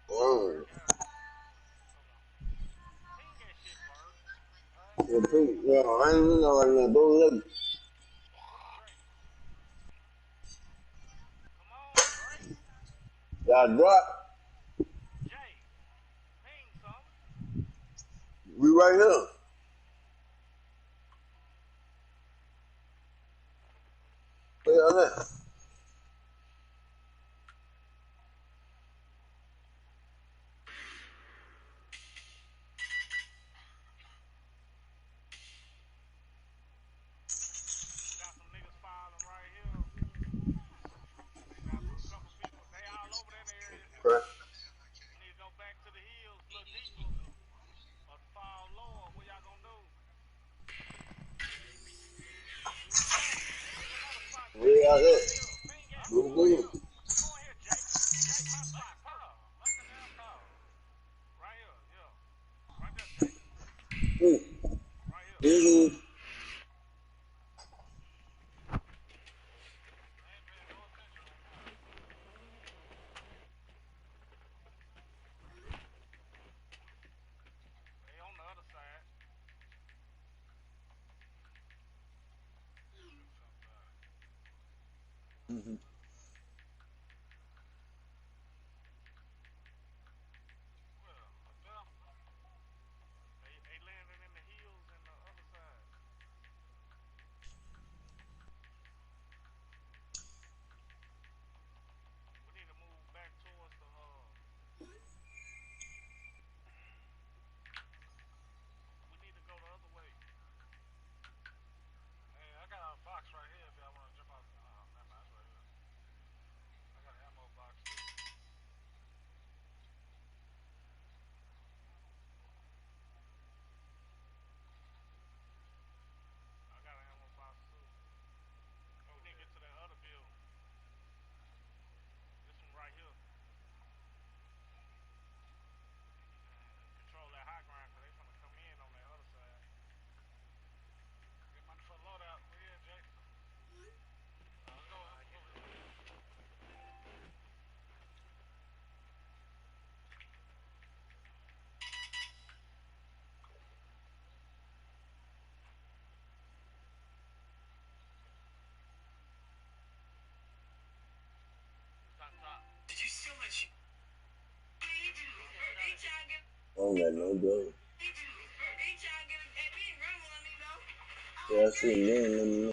Oh. Yeah, I ain't know like that. Those y'all drop. We right here. Where y'all at? Okay. Where y'all at? Boom. Mm-hmm. Mm-hmm. I don't got no good. Yeah, I see me.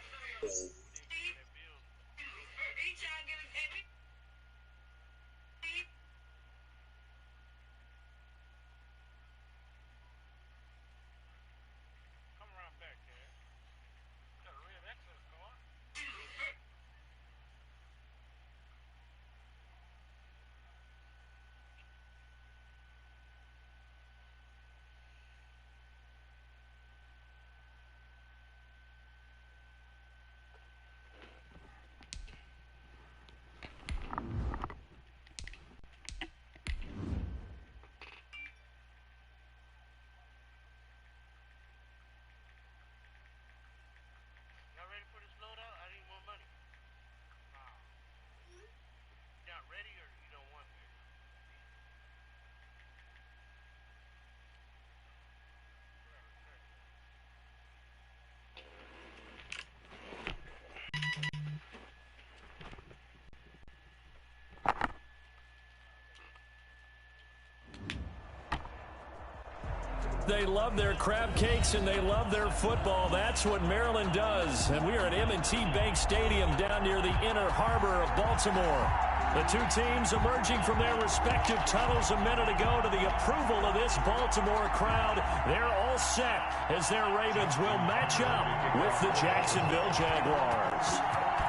They love their crab cakes and they love their football. That's what Maryland does. And we are at M&T Bank Stadium down near the inner harbor of Baltimore. The two teams emerging from their respective tunnels a minute ago to the approval of this Baltimore crowd. They're all set as their Ravens will match up with the Jacksonville Jaguars.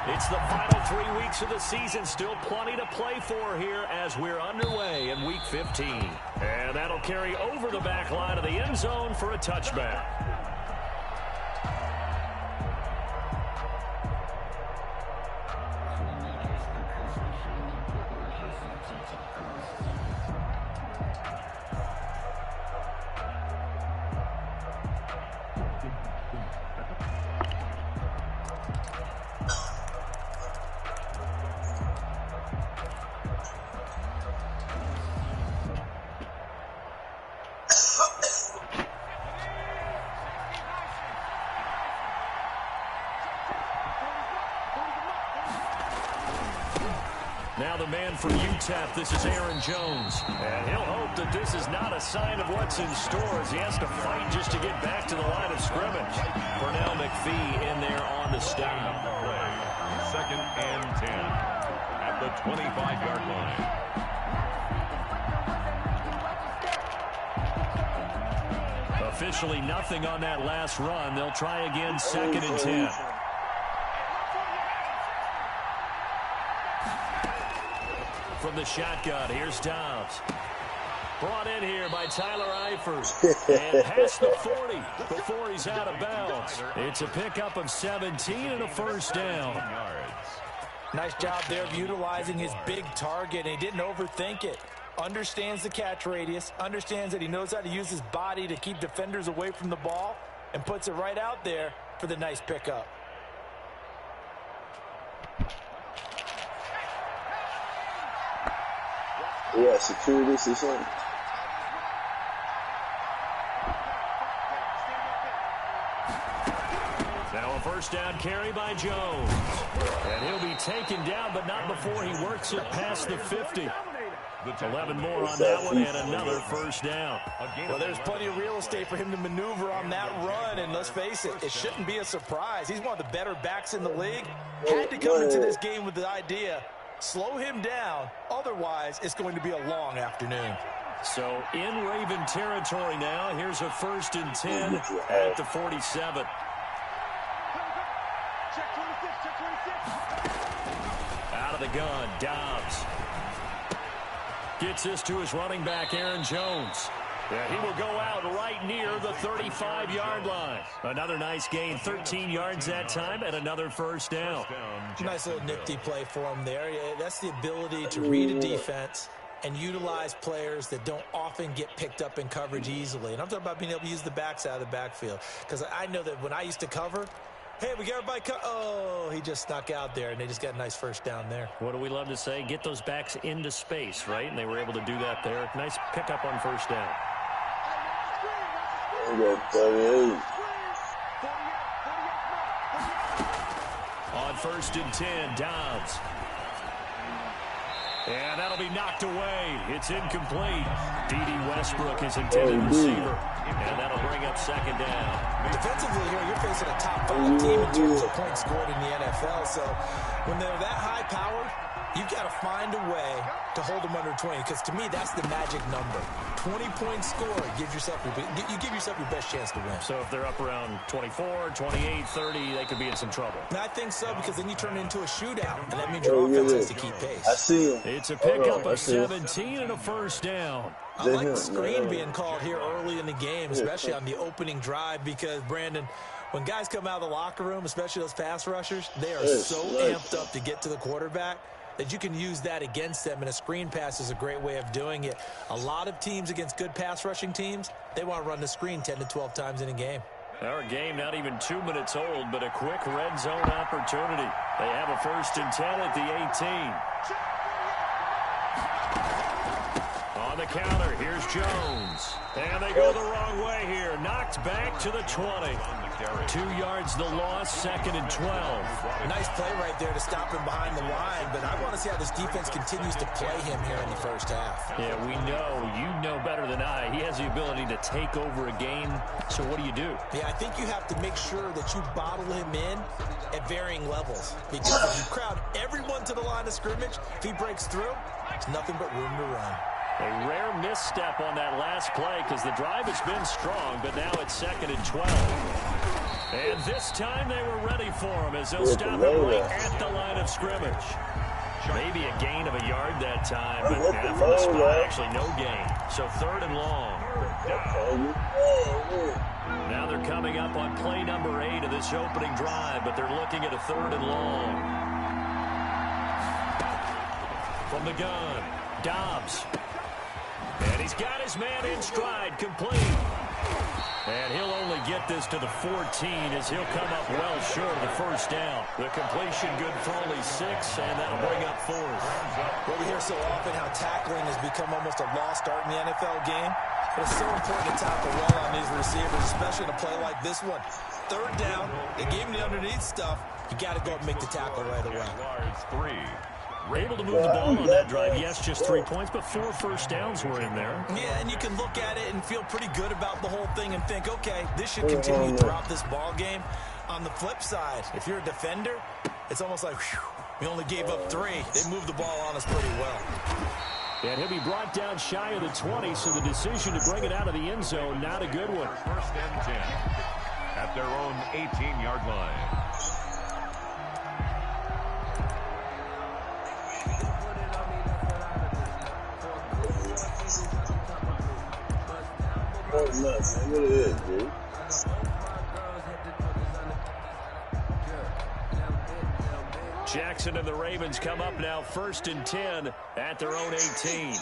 It's the final 3 weeks of the season. Still plenty to play for here as we're underway in Week 15. And that'll carry over the back line of the end zone for a touchback. Now the man from UTEP, this is Aaron Jones. And he'll hope that this is not a sign of what's in store as he has to fight just to get back to the line of scrimmage. Pernell McPhee in there on the stop. Second and 10 at the 25-yard line. Officially nothing on that last run. They'll try again, second and 10. From the shotgun, here's Dobbs. Brought in here by Tyler Eifert. And past the 40 before he's out of bounds. It's a pickup of 17 and a first down. Nice job there of utilizing his big target, and he didn't overthink it. Understands the catch radius, understands that he knows how to use his body to keep defenders away from the ball, and puts it right out there for the nice pickup. Yeah, security or something. Now a first down carry by Jones. And he'll be taken down, but not before he works it past the 50. 11 more on that one and another first down. Well, there's plenty of real estate for him to maneuver on that run, and let's face it, it shouldn't be a surprise. He's one of the better backs in the league. Had to come into this game with the idea, slow him down, otherwise it's going to be a long afternoon. So in Raven territory now, here's a first and 10 at the 47. Out of the gun, Dobbs. Gets this to his running back, Aaron Jones. Yeah, he will go out right near the 35-yard line. Another nice gain, 13 yards that time, and another first down. Nice little nifty play for him there. That's the ability to read a defense and utilize players that don't often get picked up in coverage easily. And I'm talking about being able to use the backs out of the backfield. Because I know that when I used to cover, hey, we got everybody oh, he just snuck out there, and they just got a nice first down there. What do we love to say? Get those backs into space, right? And they were able to do that there. Nice pickup on first down. On first and 10, Dobbs. And that'll be knocked away. It's incomplete. D.D. Westbrook is intended receiver. And that'll bring up second down. Defensively here, you're facing a top 5 team in terms of points scored in the NFL. So when they're that high-powered, you've got to find a way to hold them under 20. Because to me, that's the magic number. 20-point score, you give yourself your best chance to win. So if they're up around 24, 28, 30, they could be in some trouble. And I think so, because then you turn it into a shootout, and that means your offense has to keep pace. I see him. It's a pickup of 17 and a first down. I like the screen being called here early in the game, especially on the opening drive, because, Brandon, when guys come out of the locker room, especially those pass rushers, they are so amped up to get to the quarterback that you can use that against them, and a screen pass is a great way of doing it. A lot of teams against good pass rushing teams, they want to run the screen 10 to 12 times in a game. Our game not even 2 minutes old, but a quick red zone opportunity. They have a first and 10 at the 18. On the counter, here's Jones. And they go the wrong way here. Knocked back to the 20. 2 yards the loss, second and 12. Nice play right there to stop him behind the line, but I want to see how this defense continues to play him here in the first half. Yeah, we know. You know better than I. He has the ability to take over a game, so what do? Yeah, I think you have to make sure that you bottle him in at varying levels, because if you crowd everyone to the line of scrimmage, if he breaks through, there's nothing but room to run. A rare misstep on that last play because the drive has been strong, but now it's second and 12. And this time they were ready for him as they'll stop him right at the line of scrimmage. Maybe a gain of a yard that time, but from the spot, actually no gain. So 3rd and long. Now they're coming up on play number 8 of this opening drive, but they're looking at a 3rd and long. From the gun, Dobbs. And he's got his man in stride, complete. And he'll only get this to the 14 as he'll come up well short of the first down. The completion good for only 6, and that'll bring up 4th. Well, we hear so often how tackling has become almost a lost art in the NFL game. But it's so important to tackle well on these receivers, especially in a play like this one. 3rd down, they gave him the underneath stuff. You got to go and make the tackle right away. Able to move the ball on that drive. Yes, just 3 points, but 4 first downs were in there. Yeah, and you can look at it and feel pretty good about the whole thing and think, okay, this should continue throughout this ball game. On the flip side, if you're a defender, it's almost like, whew, we only gave up 3. They moved the ball on us pretty well. And he'll be brought down shy of the 20, so the decision to bring it out of the end zone, not a good one. 1st and 10 at their own 18-yard line. Oh, nuts, man. What it is, dude? Jackson and the Ravens come up now 1st and 10 at their own 18.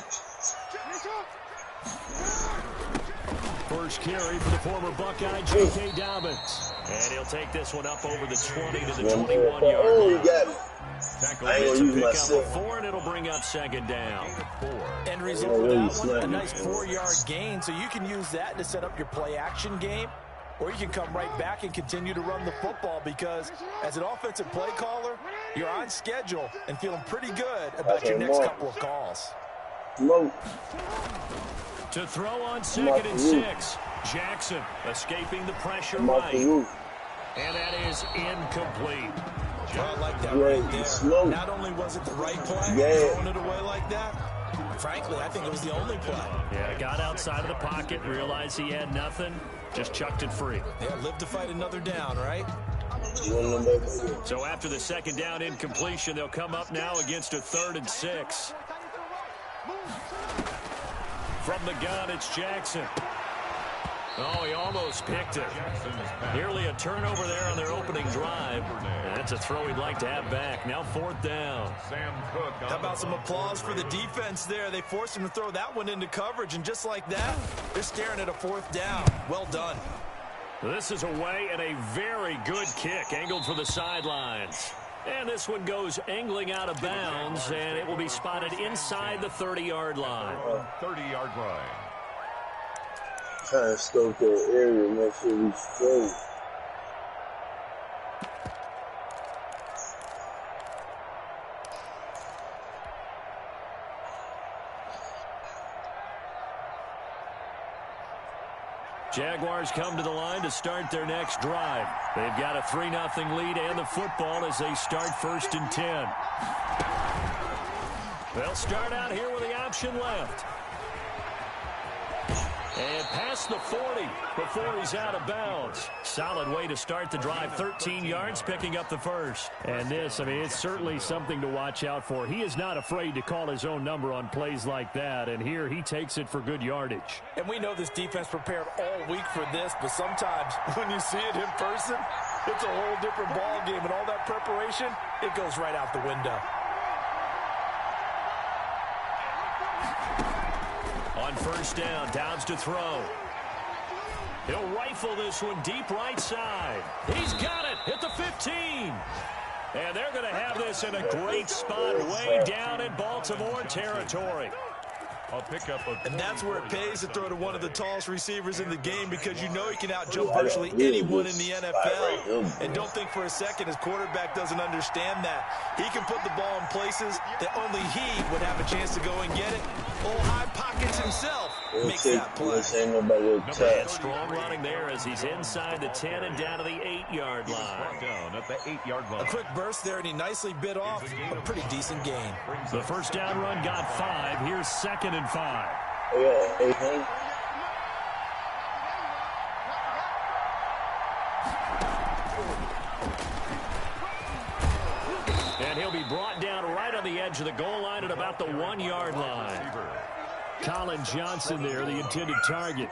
First carry for the former Buckeye, J.K. Dobbins. And he'll take this one up over the 20 to the 21-yard line. Oh, you got it. Tackle gets a pick up with 4, and it'll bring up 2nd down. End result of that one, a nice 4-yard gain, so you can use that to set up your play-action game, or you can come right back and continue to run the football because as an offensive play caller, you're on schedule and feeling pretty good about your next couple of calls. To throw on 2nd and 6, Jackson escaping the pressure right. And that is incomplete. I like that right there. Not only was it the right play, throwing it away like that, frankly, I think it was the only play. Yeah, got outside of the pocket, realized he had nothing, just chucked it free. Yeah, live to fight another down, right? So after the 2nd down incompletion, they'll come up now against a 3rd and 6. From the gun, it's Jackson. Oh, he almost picked it. Nearly a turnover there on their opening drive. And that's a throw he'd like to have back. Now 4th down. How about some applause for the defense there? They forced him to throw that one into coverage, and just like that, they're staring at a 4th down. Well done. This is away and a very good kick, angled for the sidelines. And this one goes angling out of bounds, and it will be spotted inside the 30-yard line. 30-yard line. Trying to scope that area, make sure we straight. Jaguars come to the line to start their next drive. They've got a 3-0 lead and the football as they start 1st and 10. They'll start out here with the option left. And past the 40 before he's out of bounds. Solid way to start the drive. 13 yards, picking up the first. And this, I mean, it's certainly something to watch out for. He is not afraid to call his own number on plays like that. And here he takes it for good yardage. And we know this defense prepared all week for this, but sometimes when you see it in person, it's a whole different ball game. And all that preparation, it goes right out the window. On 1st down, Dobbs to throw. He'll rifle this one deep right side. He's got it at the 15. And they're going to have this in a great spot way down in Baltimore territory. And that's where it pays to throw to one of the tallest receivers in the game because you know he can outjump virtually anyone in the NFL. And don't think for a second his quarterback doesn't understand that. He can put the ball in places that only he would have a chance to go and get it. Old high pockets himself makes that play. Strong running there as he's inside the 10 and down to the 8-yard line. Down at the 8-yard line. A quick burst there, and he nicely bit off a pretty decent gain. The first down run got 5. Here's 2nd and 5. brought down right on the edge of the goal line at about the 1-yard line. Colin Johnson there, the intended target.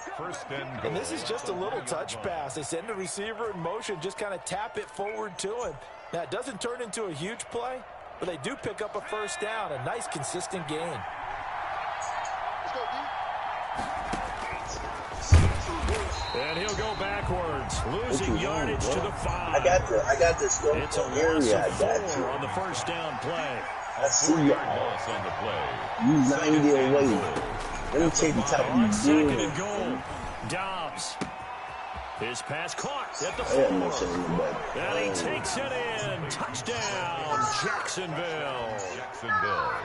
And this is just a little touch pass. They send the receiver in motion, just kind of tap it forward to him. Now, it doesn't turn into a huge play, but they do pick up a first down, a nice, consistent gain. And he'll go backwards, losing yardage to the 5. I got this. It's a loss of 4 on the first down play. I see y'all. Loss on the play. You 90 away. Let me take the top On of second you. and goal, Dobbs. His pass caught at the I got no shit 4. in the back. And he takes it in. Touchdown, Jacksonville.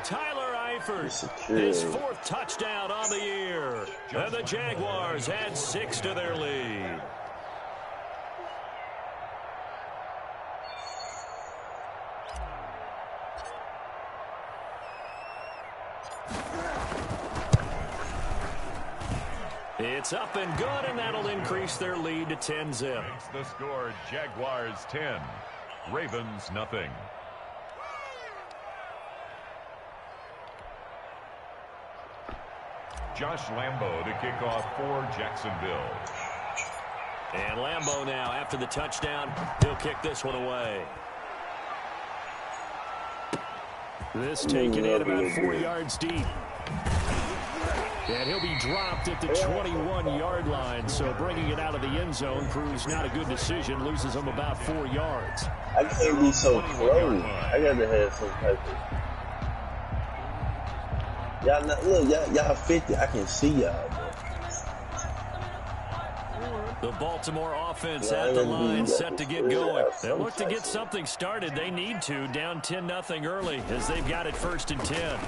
Tyler Eifert, his 4th touchdown on the year. And the Jaguars add 6 to their lead. It's up and good, and that'll increase their lead to 10-zip. The score, Jaguars 10, Ravens nothing. Josh Lambo to kick off for Jacksonville. And Lambo now, after the touchdown, he'll kick this one away. This taken in about 4 yards deep. And he'll be dropped at the 21-yard line, so bringing it out of the end zone proves not a good decision, loses him about 4 yards. I can't be so close. I gotta have some type of... Y'all not, look, y'all 50. I can see y'all, bro. The Baltimore offense at the line, set to get going. They look to get something started. They need to, down 10-0 early, as they've got it 1st and 10.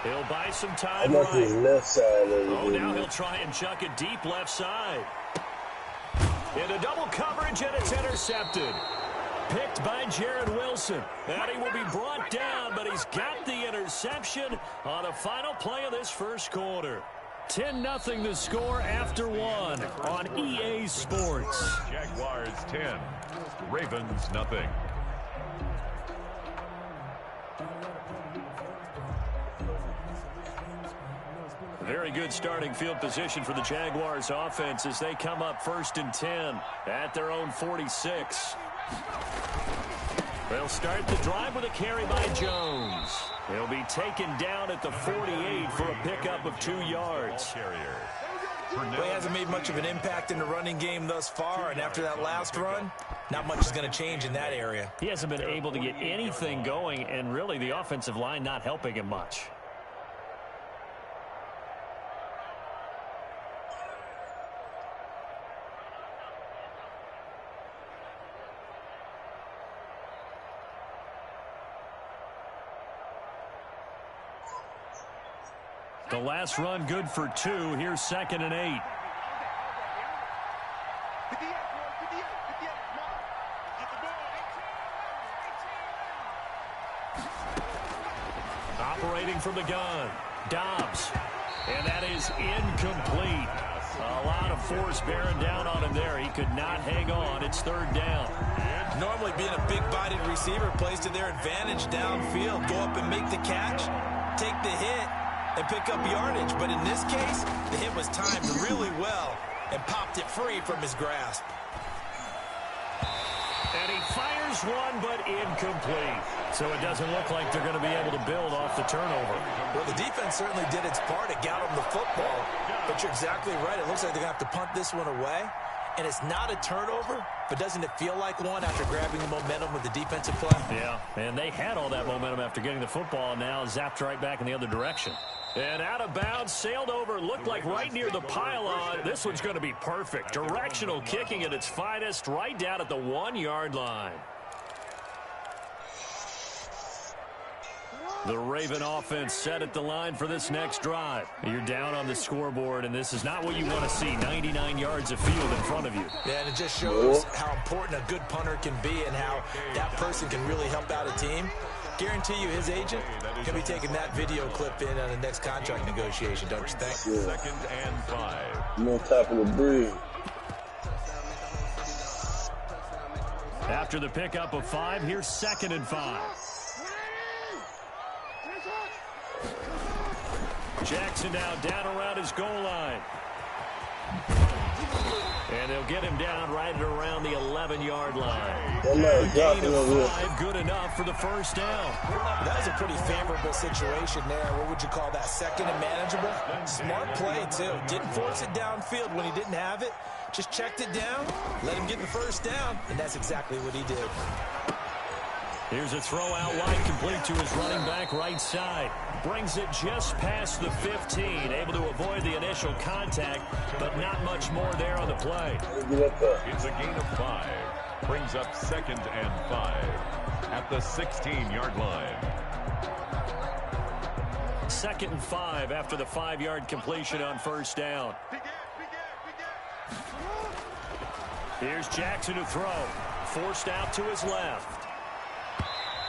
He'll buy some time I'm the left side of the now he'll try and chuck it deep left side. Into double coverage, and it's intercepted. Picked by Jared Wilson. And he will be brought down, but he's got the interception on the final play of this first quarter. 10-0 the score after 1 on EA Sports. Jaguars 10, Ravens nothing. Very good starting field position for the Jaguars offense as they come up 1st and 10 at their own 46. They'll start the drive with a carry by Jones. He'll be taken down at the 48 for a pickup of 2 yards. Well, he hasn't made much of an impact in the running game thus far, and after that last run, not much is going to change in that area. He hasn't been able to get anything going, and really the offensive line not helping him much. The last run good for 2. Here's 2nd and 8. Operating from the gun, Dobbs. And that is incomplete. A lot of force bearing down on him there. He could not hang on. It's 3rd down. Normally being a big-bodied receiver plays to their advantage downfield. Go up and make the catch, take the hit, and pick up yardage. But in this case, the hit was timed really well and popped it free from his grasp. And he fires one, but incomplete. So it doesn't look like they're going to be able to build off the turnover. Well, the defense certainly did its part. It got them the football. But you're exactly right. It looks like they're going to have to punt this one away. And it's not a turnover, but doesn't it feel like one after grabbing the momentum with the defensive play? Yeah, and they had all that momentum after getting the football, and now zapped right back in the other direction. And out of bounds, sailed over, looked like right near the pylon. This one's going to be perfect. Directional kicking at its finest, right down at the 1-yard line. The Raven offense set at the line for this next drive. You're down on the scoreboard, and this is not what you want to see. 99 yards of field in front of you. Yeah, and it just shows how important a good punter can be and how that person can really help out a team. Guarantee you his agent can be taking that video clip in on the next contract negotiation, don't you think? Yeah. 2nd and 5. I'm on top of the bridge. After the pickup of 5, here's 2nd and 5. Jackson now down around his goal line. And they'll get him down right at around the 11-yard line. A gain of 5, good enough for the first down. That was a pretty favorable situation there. What would you call that? Second and manageable? Smart play, too. Didn't force it downfield when he didn't have it. Just checked it down, let him get the first down, and that's exactly what he did. Here's a throw out wide, complete to his running back right side. Brings it just past the 15. Able to avoid the initial contact, but not much more there on the play. It's a gain of 5. Brings up 2nd and 5 at the 16-yard line. 2nd and 5 after the 5-yard completion on first down. Here's Jackson to throw. Forced out to his left.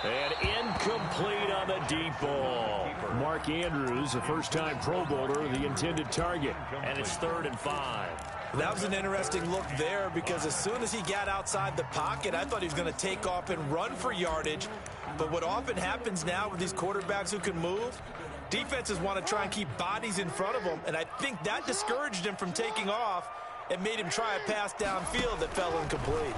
And incomplete on the deep ball. Mark Andrews, a first-time Pro Bowler, the intended target. And it's 3rd and 5. That was an interesting look there because as soon as he got outside the pocket, I thought he was going to take off and run for yardage. But what often happens now with these quarterbacks who can move, defenses want to try and keep bodies in front of them. And I think that discouraged him from taking off and made him try a pass downfield that fell incomplete.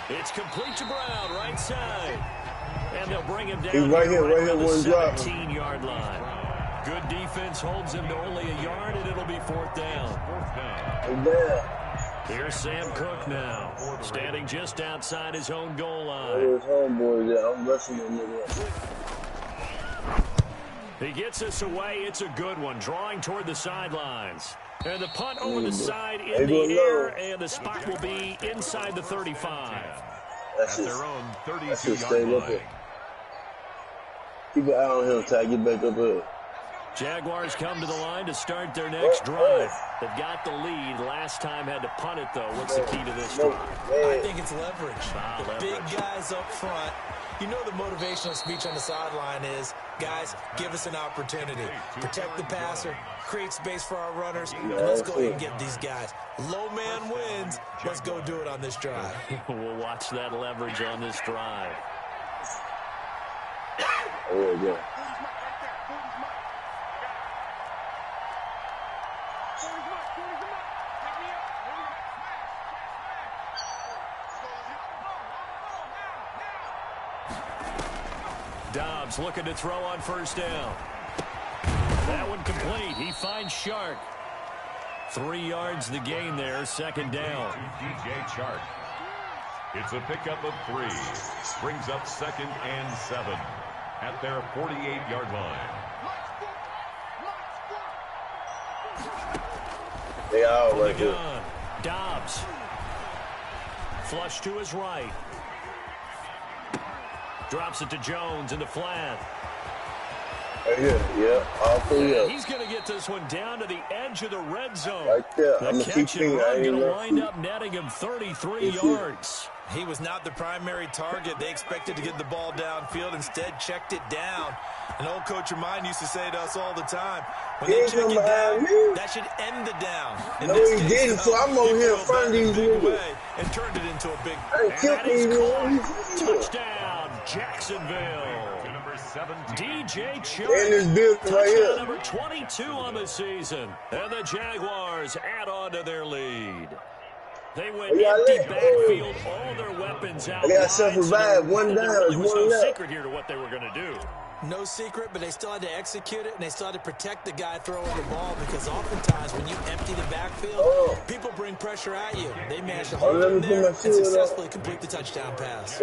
It's complete to Brown, right side. And they'll bring him down He's right here, on the one drop. 17-yard line. Good defense holds him to only a yard, and it'll be 4th down. Here's Sam Cook now, standing just outside his own goal line. His homeboy there. I'm rushing him there. He gets us away. It's a good one, drawing toward the sidelines. And the punt over the side in the air, and the spot will be inside the 35. At their own 32-yard line. Keep an eye on him until I get back up here. Jaguars come to the line to start their next drive. They've got the lead. Last time had to punt it, though. What's the key to this drive? I think it's leverage. The leverage. Big guys up front. You know the motivational speech on the sideline is, guys, give us an opportunity. Protect the passer, create space for our runners, and let's go ahead and get these guys. Low man wins. Let's go do it on this drive. We'll watch that leverage on this drive. Oh, yeah. Dobbs looking to throw on first down. That one complete. He finds Shark. 3 yards the gain there, 2nd down. DJ Chark. It's a pickup of 3. Brings up 2nd and 7 at their 48-yard line. They all right here. Dobbs. Flush to his right. Drops it to Jones in the flat. Right here, yeah. All 3 up. He's going to get this one down to the edge of the red zone. Right there. I'm The going to keep catch and thinking. run going to wind up netting him 33 yards. He was not the primary target. They expected to get the ball downfield. Instead, checked it down. An old coach of mine used to say to us all the time, when they check it down, that should end the down. No, he didn't, so I'm over here in front of these niggas. And turned it into a big Touchdown, Jacksonville. DJ Chark. And this building right here. Number 22 on the season. And the Jaguars add on to their lead. They went empty backfield, all their weapons out. They got self-revive, one down, There was one no left. secret here to what they were going to do. No secret, but they still had to execute it, and they still had to protect the guy throwing the ball because oftentimes when you empty the backfield, people bring pressure at you. They managed to hold him there and successfully complete the touchdown pass.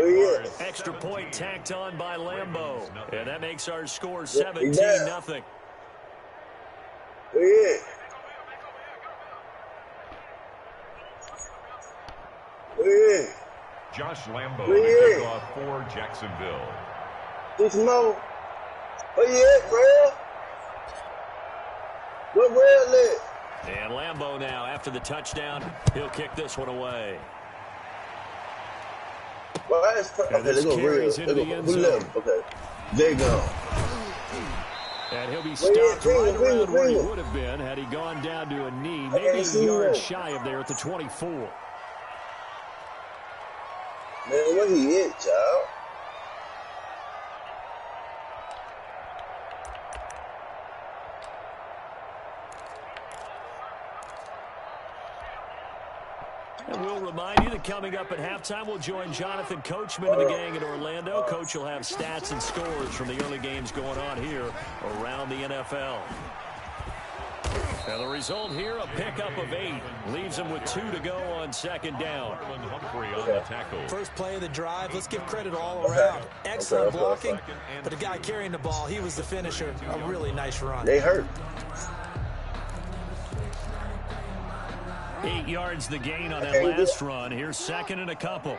Extra point tacked on by Lambeau. And that makes our score 17-0. Josh Lambeau to kick off for Jacksonville. There's more. Where you at, Rail? What Rail at? And Lambeau now, after the touchdown, he'll kick this one away. Well, okay, they go Rail. Who left? Okay. They gone. And he'll be stopped right around where he would have been had he gone down to a knee, maybe a yard shy of there at the 24. Man, where he at, child? And we'll remind you that coming up at halftime, we'll join Jonathan Coachman and the gang in Orlando. Coach will have stats and scores from the early games going on here around the NFL. And the result here, a pickup of 8. Leaves them with 2 to go on second down. First play of the drive, let's give credit all around. Excellent blocking, but the guy carrying the ball, he was the finisher. A really nice run. They hurt. 8 yards the gain on that last run. Here's second and a couple.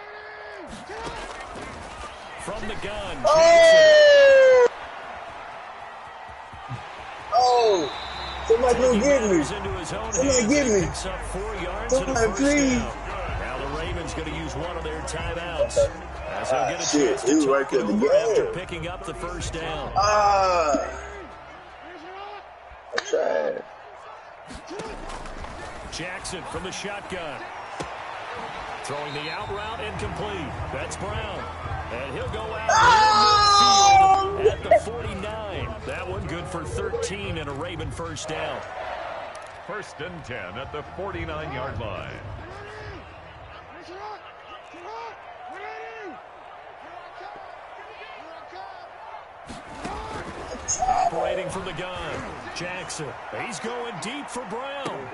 From the gun. Oh! Oh! Somebody come get me. Somebody get me. Somebody please. Now the Ravens going to use one of their timeouts. As they'll get a chance to he talk right there it at the over game. after picking up the first down. I tried. Jackson from the shotgun. Throwing the out route incomplete. That's Brown. And he'll go out near midfield at the 49. That one good for 13 and a Raven first down. First and 10 at the 49-yard line. Operating from the gun. Jackson. He's going deep for Brown.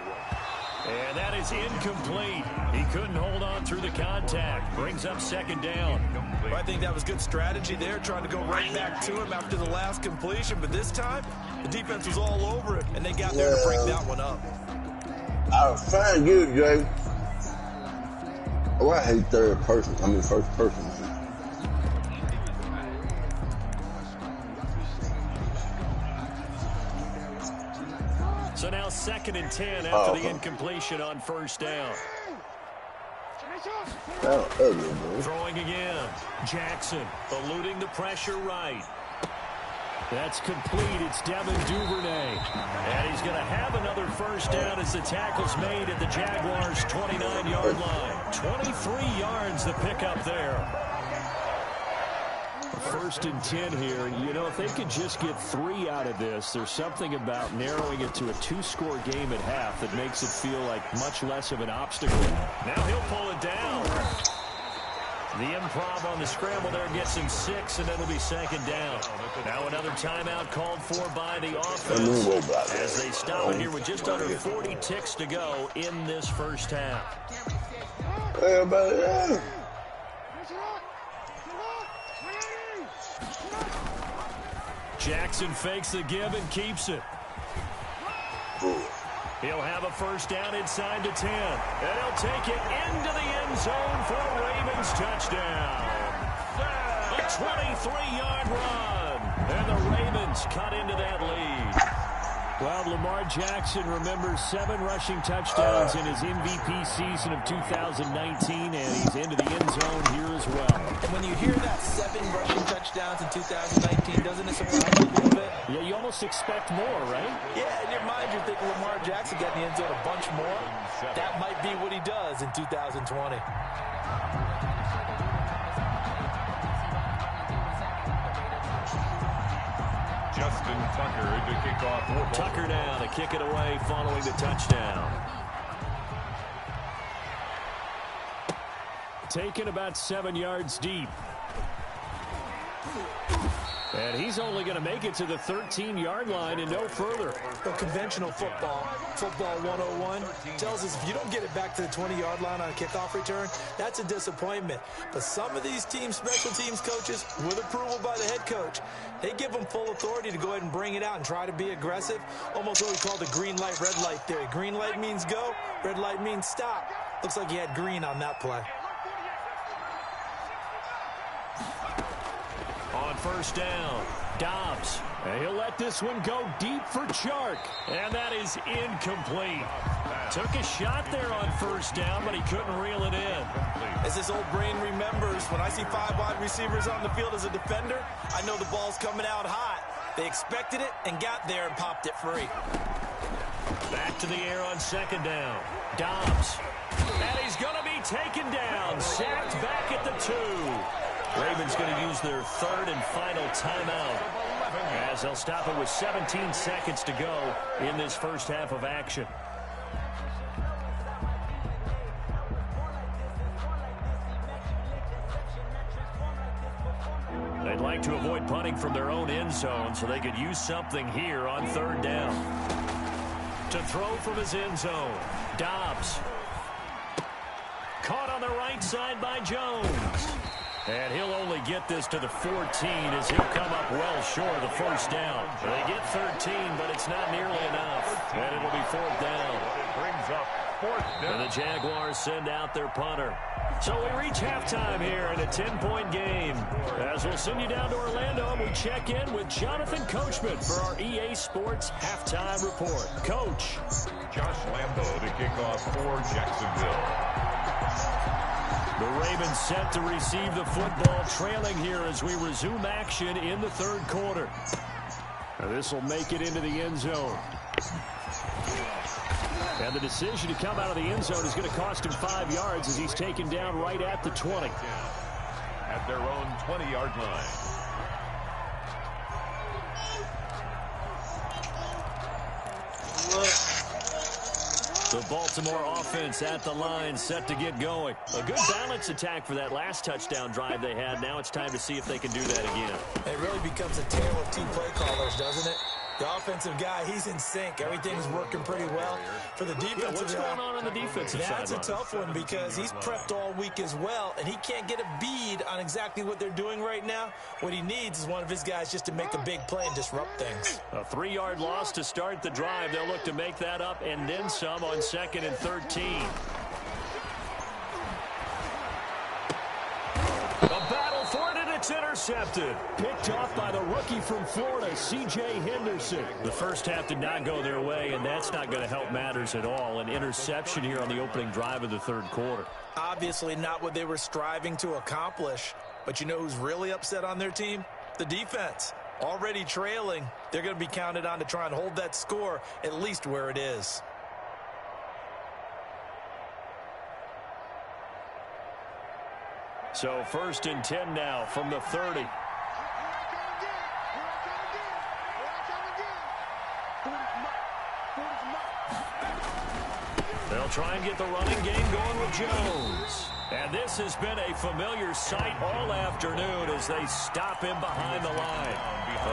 And that is incomplete. He couldn't hold on through the contact. Brings up second down. Well, I think that was good strategy there, trying to go right back to him after the last completion. But this time, the defense was all over it, and they got there to break that one up. I was trying to get it, Jay. Oh, I hate third person. I mean, first person. So now second and 10 after the incompletion on first down. Throwing again. Jackson eluding the pressure right. That's complete. It's Devin Duvernay. And he's going to have another first down as the tackle's made at the Jaguars' 29-yard line. 23 yards the pickup there. First and 10 here. You know, if they could just get 3 out of this, there's something about narrowing it to a 2-score game at half that makes it feel like much less of an obstacle. Now he'll pull it down. The improv on the scramble there gets him 6, and then it'll be second down. Now another timeout called for by the offense as they stop it here with just under 40 ticks to go in this first half. Jackson fakes the give and keeps it. He'll have a first down inside the 10. And he'll take it into the end zone for a Ravens touchdown. A 23-yard run. And the Ravens cut into that lead. Well, Lamar Jackson remembers 7 rushing touchdowns in his MVP season of 2019, and he's into the end zone here as well. And when you hear that 7 rushing touchdowns in 2019, doesn't it surprise you a little bit? Yeah, you almost expect more, right? Yeah, in your mind you're thinking Lamar Jackson got in the end zone a bunch more. That might be what he does in 2020. Justin Tucker to kick off. Tucker down to kick it away following the touchdown. Taken about 7 yards deep. And he's only going to make it to the 13-yard line and no further. Well, conventional football 101, tells us if you don't get it back to the 20-yard line on a kickoff return, that's a disappointment. But some of these teams, special teams coaches, with approval by the head coach, they give them full authority to go ahead and bring it out and try to be aggressive. Almost what we call the green light, red light theory. Green light means go, red light means stop. Looks like he had green on that play. On first down, Dobbs. And he'll let this one go deep for Chark. And that is incomplete. Took a shot there on first down, but he couldn't reel it in. As this old brain remembers, when I see 5 wide receivers on the field as a defender, I know the ball's coming out hot. They expected it and got there and popped it free. Back to the air on second down. Dobbs. And he's going to be taken down. Sacked back at the 2. Ravens going to use their 3rd and final timeout as they'll stop it with 17 seconds to go in this first half of action. They'd like to avoid punting from their own end zone so they could use something here on third down. To throw from his end zone, Dobbs. Caught on the right side by Jones. And he'll only get this to the 14 as he'll come up well short of the first down. They get 13, but it's not nearly enough. And it'll be fourth down. It brings up fourth down. And the Jaguars send out their punter. So we reach halftime here in a 10-point game. As we'll send you down to Orlando, and we check in with Jonathan Coachman for our EA Sports Halftime Report. Coach. Josh Lambo to kick off for Jacksonville. The Ravens set to receive the football, trailing here as we resume action in the third quarter. This will make it into the end zone. And the decision to come out of the end zone is going to cost him 5 yards as he's taken down right at the 20. At their own 20-yard line. The Baltimore offense at the line, set to get going. A good balance attack for that last touchdown drive they had. Now it's time to see if they can do that again. It really becomes a tale of two play callers, doesn't it? The offensive guy, he's in sync. Everything's working pretty well. For the defensive what's going on the defensive side? That's a tough one because he's prepped all week as well, and he can't get a bead on exactly what they're doing right now. What he needs is one of his guys just to make a big play and disrupt things. A 3-yard loss to start the drive. They'll look to make that up and then some on 2nd and 13. A battle for it, and it's intercepted. Picked off by the rookie from Florida, C.J. Henderson. The first half did not go their way, and that's not going to help matters at all. An interception here on the opening drive of the third quarter. Obviously not what they were striving to accomplish. But you know who's really upset on their team? The defense. Already trailing, they're going to be counted on to try and hold that score at least where it is. So 1st and 10 now from the 30. They'll try and get the running game going with Jones. And this has been a familiar sight all afternoon as they stop him behind the line.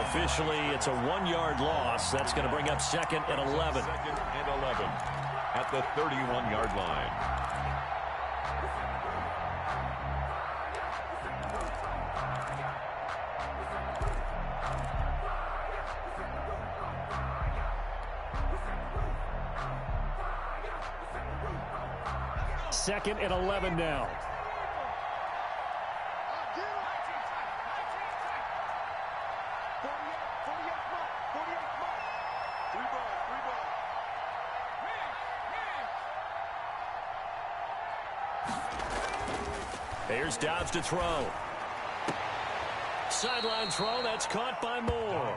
Officially, it's a 1-yard loss. That's going to bring up 2nd and 11. 2nd and 11 at the 31-yard line. Second and 11 now. Here's Dobbs to throw. Sideline throw, that's caught by Moore.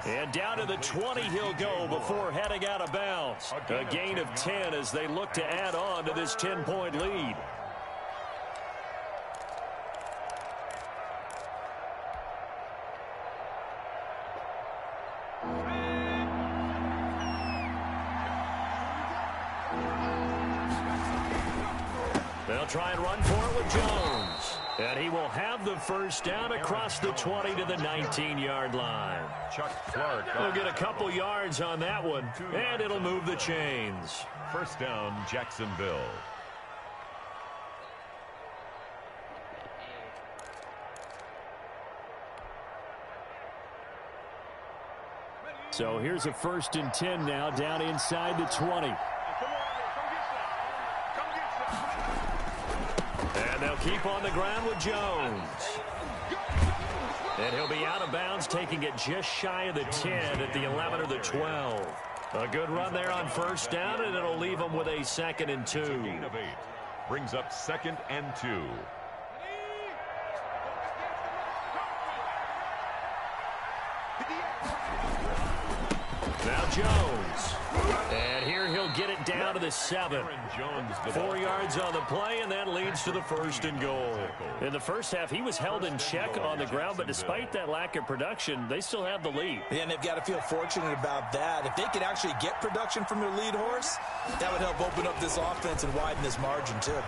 And down to the 20 he'll go before heading out of bounds. A gain of 10 as they look to add on to this 10-point lead. They'll try and run for it with Jones. And he will have the first down across the 20 to the 19-yard line. Chuck Clark. We'll get a couple yards on that one, and it'll move the chains. First down, Jacksonville. So here's a 1st and 10 now down inside the 20. And they'll keep on the ground with Jones. And he'll be out of bounds, taking it just shy of the 10 at the 11 or the 12. A good run there on first down, and it'll leave them with a 2nd and 2. Gain of 8. Brings up 2nd and 2. Now Jones. And here he'll get it down to the 7. 4 yards on the play, and that leads to the 1st and goal. In the first half, he was held in check on the ground, but despite that lack of production, they still have the lead. Yeah, and they've got to feel fortunate about that. If they could actually get production from their lead horse, that would help open up this offense and widen this margin, too.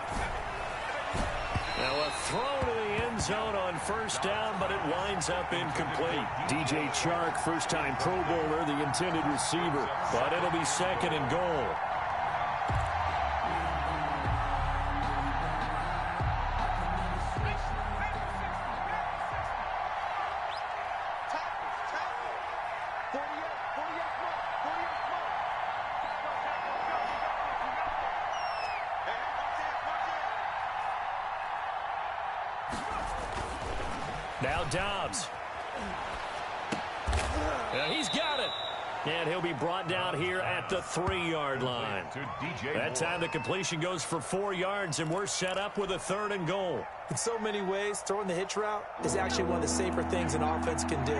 Now a throw to the end zone on first down, but it winds up incomplete. DJ Chark, first-time Pro Bowler, the intended receiver. But it'll be 2nd and goal. Now Dobbs. And he's got it. And he'll be brought down here at the 3-yard line. That time the completion goes for 4 yards, and we're set up with a 3rd and goal. In so many ways, throwing the hitch route is actually one of the safer things an offense can do.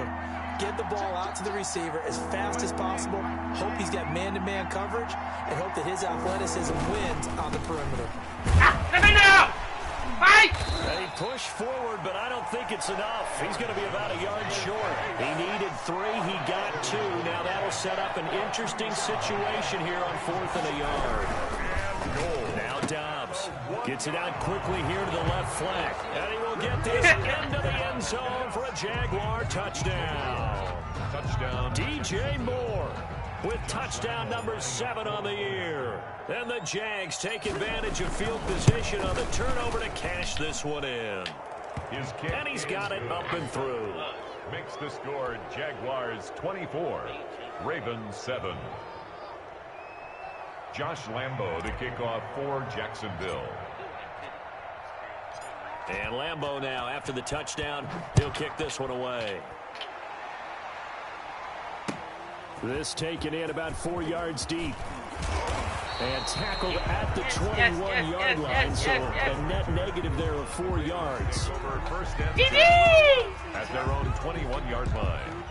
Get the ball out to the receiver as fast as possible, hope he's got man-to-man coverage, and hope that his athleticism wins on the perimeter. Let me know! Fight! They push forward, but I don't think it's enough. He's going to be about a yard short. He needed 3. He got 2. Now that'll set up an interesting situation here on 4th and a yard. Now Dobbs gets it out quickly here to the left flank. And he will get this into the end zone for a Jaguar touchdown. Touchdown. DJ Moore with touchdown number 7 on the year. And the Jags take advantage of field position on the turnover to cash this one in. And he's got it up and through. Makes the score Jaguars 24, Ravens 7. Josh Lambo to kick off for Jacksonville. And Lambo now, after the touchdown, he'll kick this one away. This taken in about 4 yards deep. And tackled at the 21-yard line, so a net negative there of 4 yards. Over 1st and 10 at their own 21-yard line.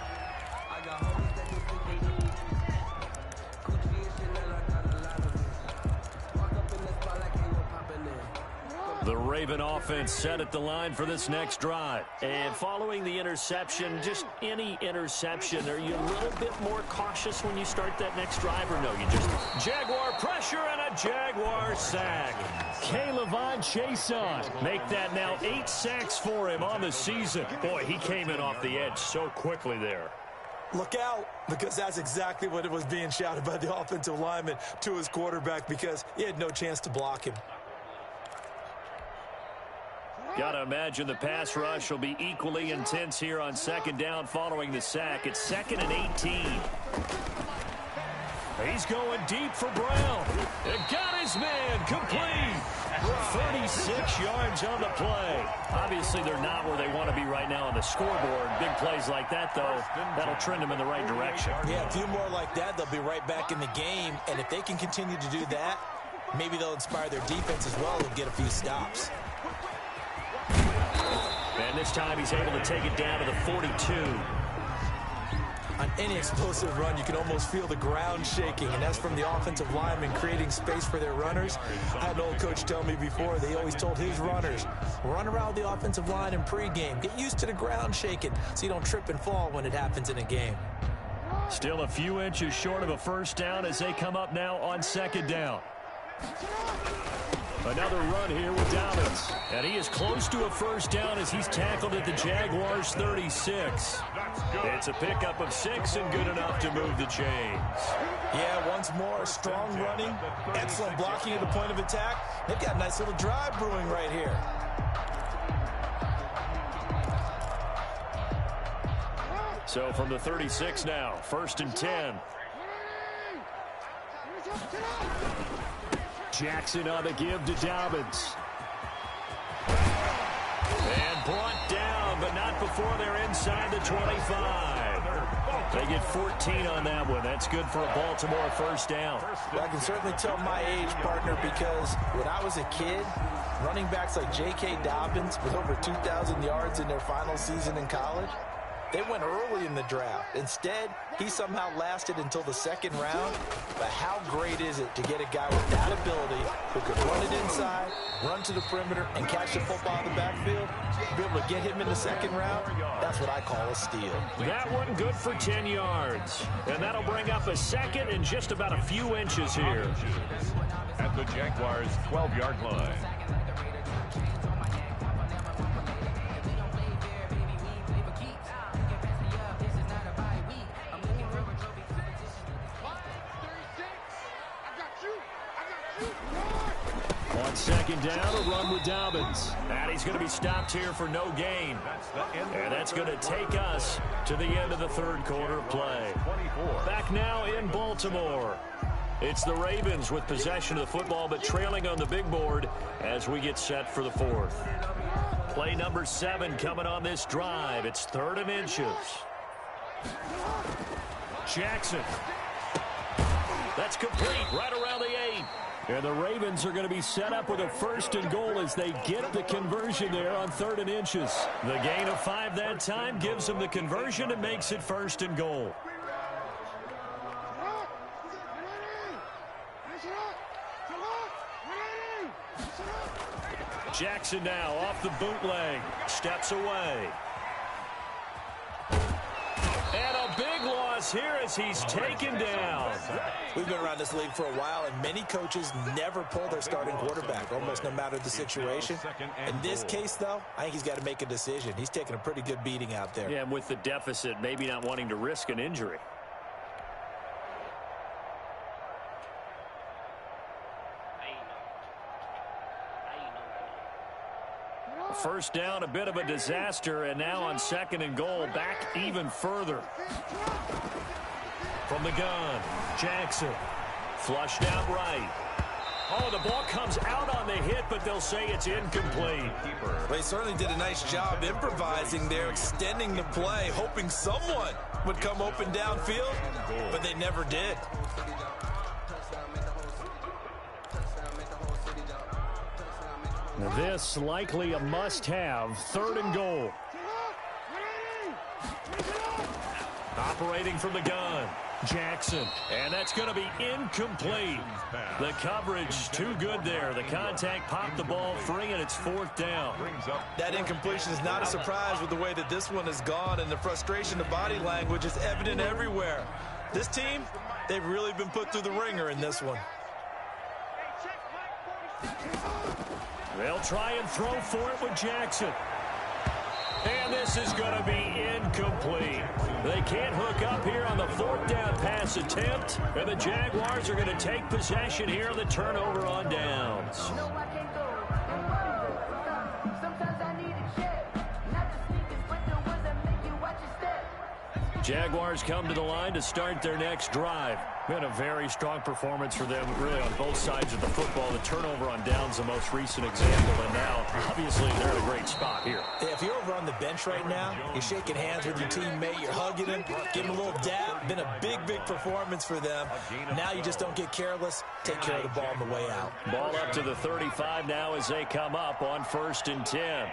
The Raven offense set at the line for this next drive. And following the interception, just any interception, are you a little bit more cautious when you start that next drive, or no, you just... Jaguar pressure and a Jaguar sack. K'Lavon Chaisson make that now 8 sacks for him on the season. Boy, he came in off the edge so quickly there. Look out, because that's exactly what it was being shouted by the offensive lineman to his quarterback, because he had no chance to block him. Got to imagine the pass rush will be equally intense here on 2nd down following the sack. It's 2nd and 18. He's going deep for Brown. And got his man complete. 36 yards on the play. Obviously, they're not where they want to be right now on the scoreboard. Big plays like that, though, that'll trend them in the right direction. Yeah, a few more like that, they'll be right back in the game. And if they can continue to do that, maybe they'll inspire their defense as well and get a few stops. And this time he's able to take it down to the 42. On any explosive run, you can almost feel the ground shaking, and that's from the offensive linemen creating space for their runners. I had an old coach tell me before, they always told his runners, run around the offensive line in pregame. Get used to the ground shaking so you don't trip and fall when it happens in a game. Still a few inches short of a 1st down as they come up now on 2nd down. Another run here with Dobbins. And he is close to a 1st down as he's tackled at the Jaguars' 36. It's a pickup of 6 and good enough to move the chains. Yeah, once more, strong running, excellent blocking at the point of attack. They've got a nice little drive brewing right here. So from the 36 now, 1st and 10. Jackson on the give to Dobbins. And brought down, but not before they're inside the 25. They get 14 on that one. That's good for a Baltimore 1st down. I can certainly tell my age, partner, because when I was a kid, running backs like J.K. Dobbins with over 2,000 yards in their final season in college, they went early in the draft. Instead, he somehow lasted until the 2nd round. But how great is it to get a guy with that ability who could run it inside, run to the perimeter, and catch the football in the backfield? Be able to get him in the 2nd round, that's what I call a steal. That one good for 10 yards. And that'll bring up a 2nd and just about a few inches here. At the Jaguars' 12-yard line. On second down, a run with Dobbins. And he's going to be stopped here for no gain. And that's going to take us to the end of the third quarter of play. Back now in Baltimore. It's the Ravens with possession of the football, but trailing on the big board as we get set for the fourth. Play number 7 coming on this drive. It's 3rd and inches. Jackson. That's complete right around the 8. And the Ravens are going to be set up with a 1st and goal as they get the conversion there on 3rd and inches. The gain of 5 that time gives them the conversion and makes it 1st and goal. Jackson now off the bootleg. Steps away. And a big loss here as he's taken down. We've been around this league for a while, and many coaches never pull their starting quarterback, almost no matter the situation. In this case, though, I think he's got to make a decision. He's taking a pretty good beating out there. Yeah, and with the deficit, maybe not wanting to risk an injury. First down, a bit of a disaster, and now on 2nd and goal, back even further. From the gun, Jackson, flushed out right. Oh, the ball comes out on the hit, but they'll say it's incomplete. Well, they certainly did a nice job improvising there, extending the play, hoping someone would come open downfield, but they never did. This likely a must-have, 3rd and goal. Operating from the gun, Jackson. And that's going to be incomplete. The coverage too good there. The contact popped the ball free, and it's 4th down. That incompletion is not a surprise with the way that this one has gone, and the frustration, the body language is evident everywhere. This team, they've really been put through the ringer in this one. They'll try and throw for it with Jackson. And this is going to be incomplete. They can't hook up here on the 4th down pass attempt. And the Jaguars are going to take possession here on the turnover on downs. Jaguars come to the line to start their next drive. Been a very strong performance for them, really, on both sides of the football. The turnover on downs, the most recent example, and now, obviously, they're in a great spot here. If you're over on the bench right now, you're shaking hands with your teammate, you're hugging him, giving him a little dab. Been a big, big performance for them. Now you just don't get careless. Take care of the ball on the way out. Ball up to the 35 now as they come up on 1st and 10.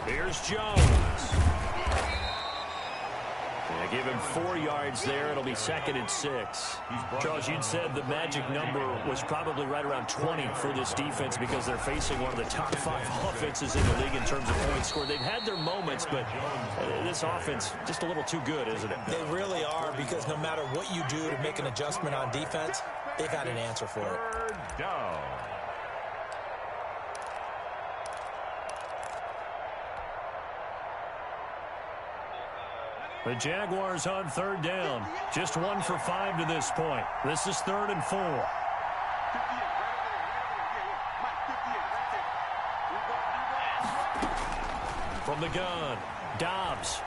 Here's Jones. They give him 4 yards there. It'll be 2nd and 6. Charles, you'd said the magic number was probably right around 20 for this defense because they're facing one of the top 5 offenses in the league in terms of points scored. They've had their moments, but this offense just a little too good, isn't it? They really are, because no matter what you do to make an adjustment on defense, they've got an answer for it. 3rd down. The Jaguars on 3rd down. Just 1 for 5 to this point. This is 3rd and 4. From the gun, Dobbs.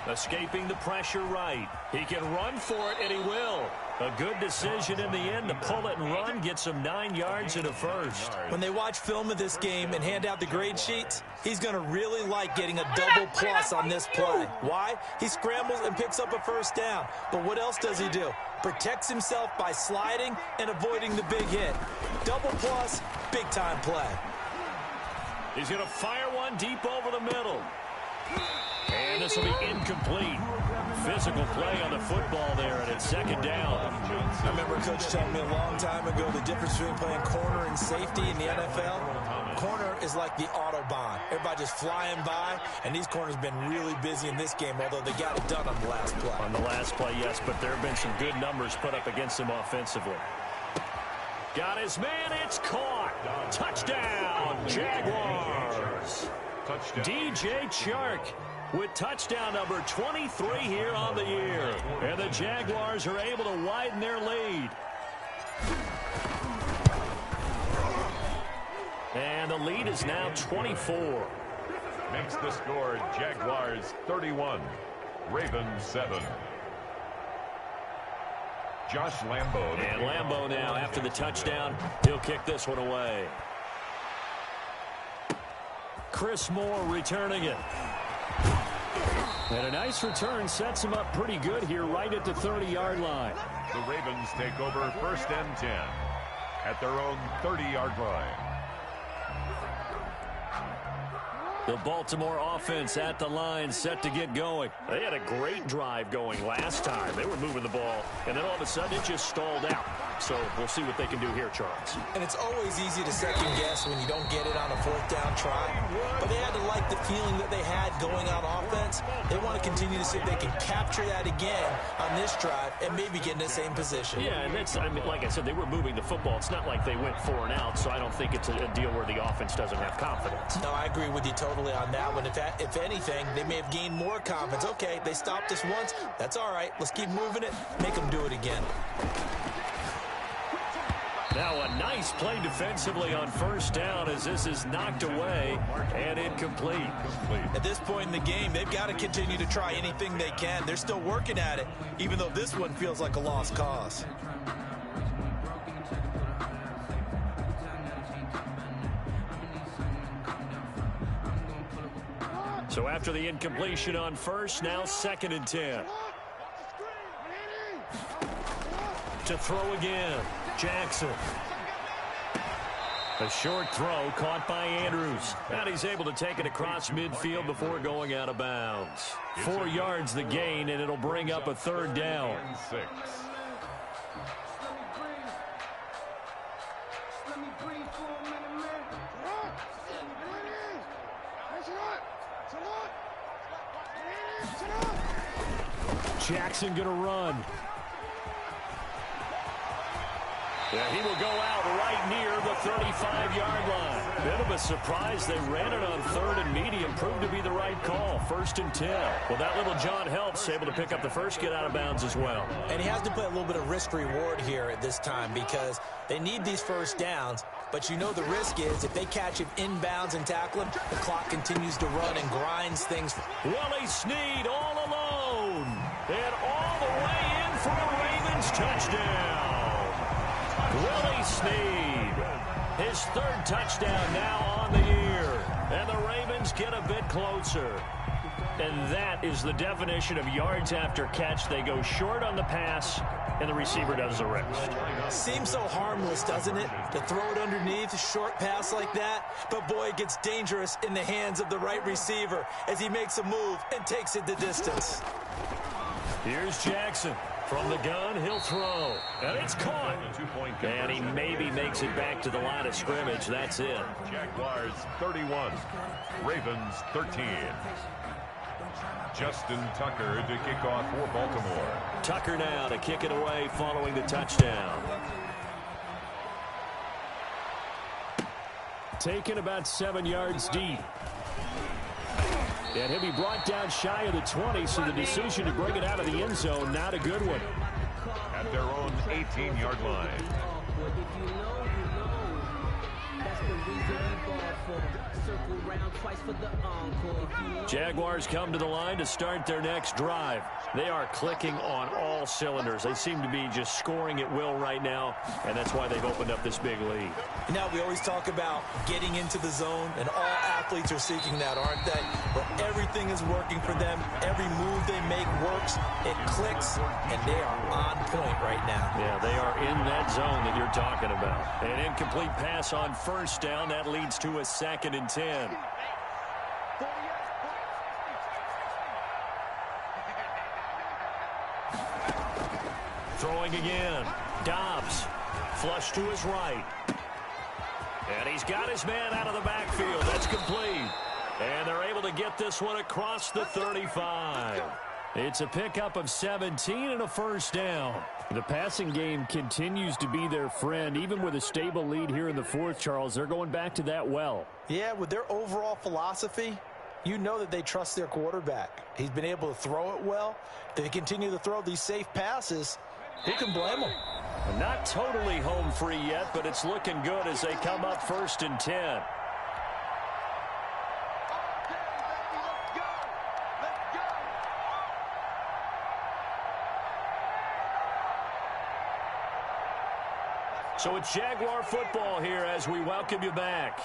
Escaping the pressure right. He can run for it, and he will. A good decision in the end to pull it and run. Gets him 9 yards and a first. When they watch film of this game and hand out the grade sheets, he's going to really like getting a double plus on this play. Why? He scrambles and picks up a 1st down. But what else does he do? Protects himself by sliding and avoiding the big hit. Double plus, big-time play. He's going to fire one deep over the middle. And this will be incomplete. Physical play on the football there, and it's 2nd down. I remember a coach telling me a long time ago the difference between playing corner and safety in the NFL. Corner is like the Autobahn. Everybody just flying by, and these corners have been really busy in this game, although they got it done on the last play. On the last play, yes, but there have been some good numbers put up against him offensively. Got his man, it's caught. Touchdown, Jaguars. Touchdown. DJ Chark. with touchdown number 23 here on the year. And the Jaguars are able to widen their lead. And the lead is now 24. Makes the score Jaguars 31, Ravens 7. Josh Lambo. And Lambo now, after the touchdown, he'll kick this one away. Chris Moore returning it. And a nice return sets him up pretty good here right at the 30-yard line. The Ravens take over 1st and 10 at their own 30-yard line. The Baltimore offense at the line, set to get going. They had a great drive going last time. They were moving the ball, and then all of a sudden it just stalled out. So we'll see what they can do here, Charles. And it's always easy to second guess when you don't get it on a 4th down try. But they had to like the feeling that they had going on offense. They want to continue to see if they can capture that again on this drive and maybe get in the same position. Yeah, and that's, I mean, like I said, they were moving the football. It's not like they went 4 and out, so I don't think it's a deal where the offense doesn't have confidence. No, I agree with you totally on that one. If anything, they may have gained more confidence. Okay, they stopped us once. That's all right. Let's keep moving it. Make them do it again. Now a nice play defensively on 1st down as this is knocked away and incomplete. At this point in the game, they've got to continue to try anything they can. They're still working at it, even though this one feels like a lost cause. So after the incompletion on 1st, now 2nd and 10. To throw again, Jackson. A short throw caught by Andrews. And he's able to take it across midfield before going out of bounds. 4 yards the gain, and it'll bring up a 3rd down. 6. Jackson gonna run. Yeah, he will go out right near the 35-yard line. Bit of a surprise. They ran it on 3rd and medium. Proved to be the right call. 1st and 10. Well, that little John helps able to pick up the first, get out of bounds as well. And he has to play a little bit of risk-reward here at this time because they need these 1st downs. But you know the risk is if they catch him inbounds and tackle him, the clock continues to run and grinds things. Willie Snead all alone. And all the way in for a Ravens touchdown. Willie Snead, his 3rd touchdown now on the year. And the Ravens get a bit closer. And that is the definition of yards after catch. They go short on the pass, and the receiver does the rest. Seems so harmless, doesn't it? To throw it underneath, a short pass like that. But, boy, it gets dangerous in the hands of the right receiver as he makes a move and takes it the distance. Here's Jackson. From the gun, he'll throw. And it's caught. And he maybe makes it back to the line of scrimmage. That's it. Jaguars 31, Ravens 13. Justin Tucker to kick off for Baltimore. Tucker now to kick it away following the touchdown. Taken about 7 yards deep. And he'll be brought down shy of the 20, so the decision to bring it out of the end zone, not a good one. At their own 18-yard line. Jaguars come to the line to start their next drive. They are clicking on all cylinders. They seem to be just scoring at will right now, and that's why they've opened up this big lead. You know, we always talk about getting into the zone, and all athletes are seeking that, aren't they? Where everything is working for them. Every move they make works. It clicks, and they are on point right now. Yeah, they are in that zone that you're talking about. An incomplete pass on 1st down. That leads to a 2nd and 10. Throwing again. Dobbs. Flush to his right. And he's got his man out of the backfield. That's complete. And they're able to get this one across the 35. It's a pickup of 17 and a 1st down. The passing game continues to be their friend. Even with a stable lead here in the 4th, Charles, they're going back to that well. Yeah, with their overall philosophy, you know that they trust their quarterback. He's been able to throw it well. They continue to throw these safe passes. Who can blame them? Not totally home free yet, but it's looking good as they come up 1st and 10. So it's Jaguar football here as we welcome you back.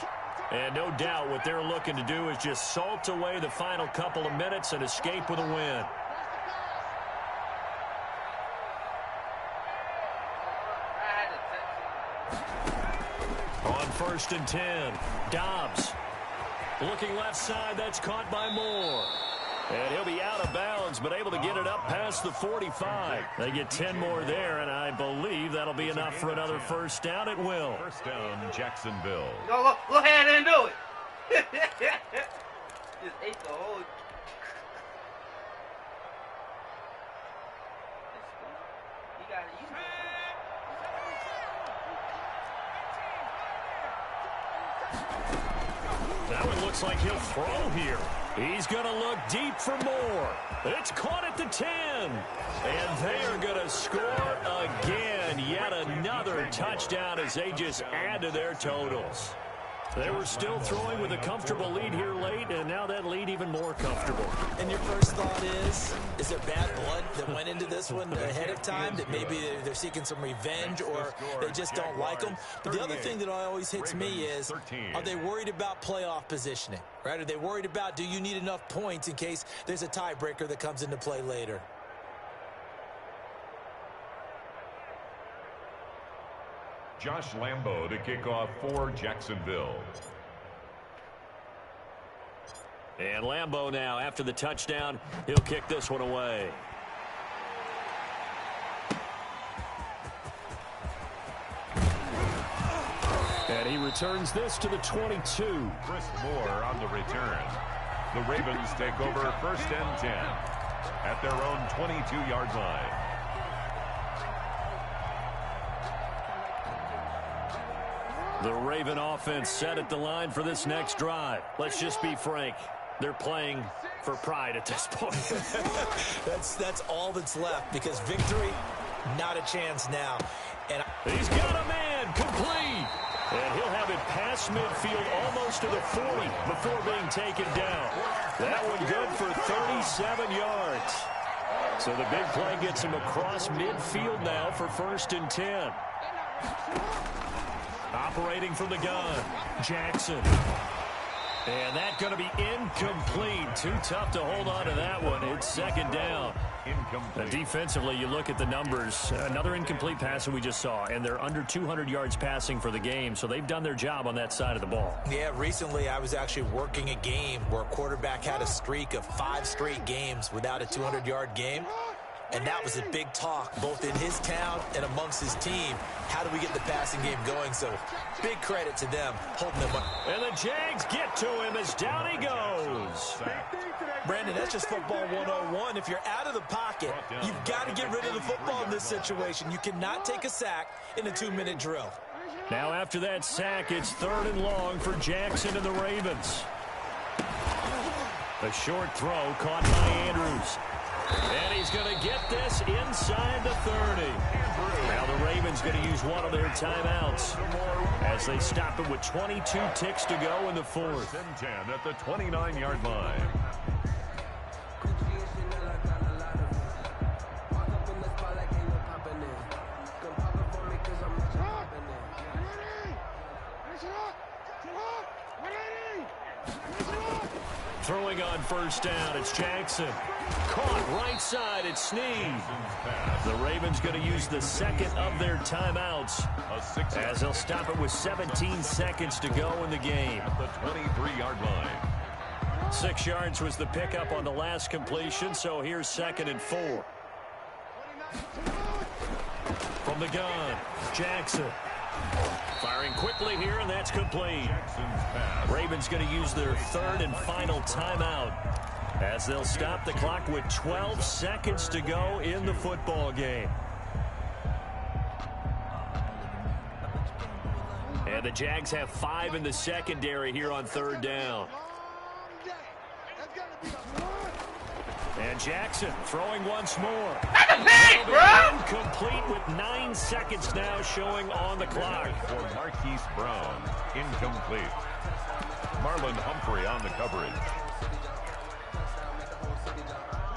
And no doubt what they're looking to do is just salt away the final couple of minutes and escape with a win. On 1st and 10, Dobbs. Looking left side, that's caught by Moore. And he'll be out of bounds, but able to get it up past the 45. They get 10 more there, and I believe that'll be enough for another first down. It will. First down, Jacksonville. Go ahead and do it. Just ate the whole. You got it. Now it looks like he'll throw here. He's going to look deep for more. It's caught at the 10. And they are going to score again. Yet another touchdown as they just add to their totals. They were still throwing with a comfortable lead here late, and now that lead even more comfortable. And your first thought is there bad blood that went into this one ahead of time, that maybe they're seeking some revenge or they just don't like them? But the other thing that always hits me is, are they worried about playoff positioning, right? Are they worried about, do you need enough points in case there's a tiebreaker that comes into play later? Josh Lambo to kick off for Jacksonville. And Lambo now, after the touchdown, he'll kick this one away. And he returns this to the 22. Chris Moore on the return. The Ravens take over 1st and 10 at their own 22-yard line. The Raven offense set at the line for this next drive. Let's just be frank. They're playing for pride at this point. That's all that's left, because victory, not a chance now. And he's got a man complete. And he'll have it past midfield almost to the 40 before being taken down. That one good for 37 yards. So the big play gets him across midfield now for 1st and 10. Operating from the gun, Jackson. And that's going to be incomplete. Too tough to hold on to that one. It's 2nd down. And defensively, you look at the numbers. Another incomplete pass that we just saw, and they're under 200 yards passing for the game, so they've done their job on that side of the ball. Yeah, recently I was actually working a game where a quarterback had a streak of 5 straight games without a 200-yard game. And that was a big talk, both in his town and amongst his team. How do we get the passing game going? So big credit to them, holding them up. And the Jags get to him as down he goes. Brandon, that's just football 101. If you're out of the pocket, you've got to get rid of the football in this situation. You cannot take a sack in a 2-minute drill. Now after that sack, it's 3rd and long for Jackson and the Ravens. A short throw caught by Andrews. And he's going to get this inside the 30. Now the Ravens going to use one of their timeouts as they stop it with 22 ticks to go in the 4th. 10 at the 29-yard line. Throwing on 1st down, it's Jackson. Caught right side, it's Snead. The Ravens going to use the 2nd of their timeouts as they'll stop it with 17 seconds to go in the game. At the 23-yard line. 6 yards was the pickup on the last completion, so here's 2nd and 4. From the gun, Jackson. Firing quickly here, and that's complete. Ravens going to use their 3rd and final timeout as they'll stop the clock with 12 seconds to go in the football game. And the Jags have 5 in the secondary here on 3rd down. And Jackson throwing once more. That's a pick, bro! Incomplete with 9 seconds now showing on the clock. For Marquise Brown, incomplete. Marlon Humphrey on the coverage.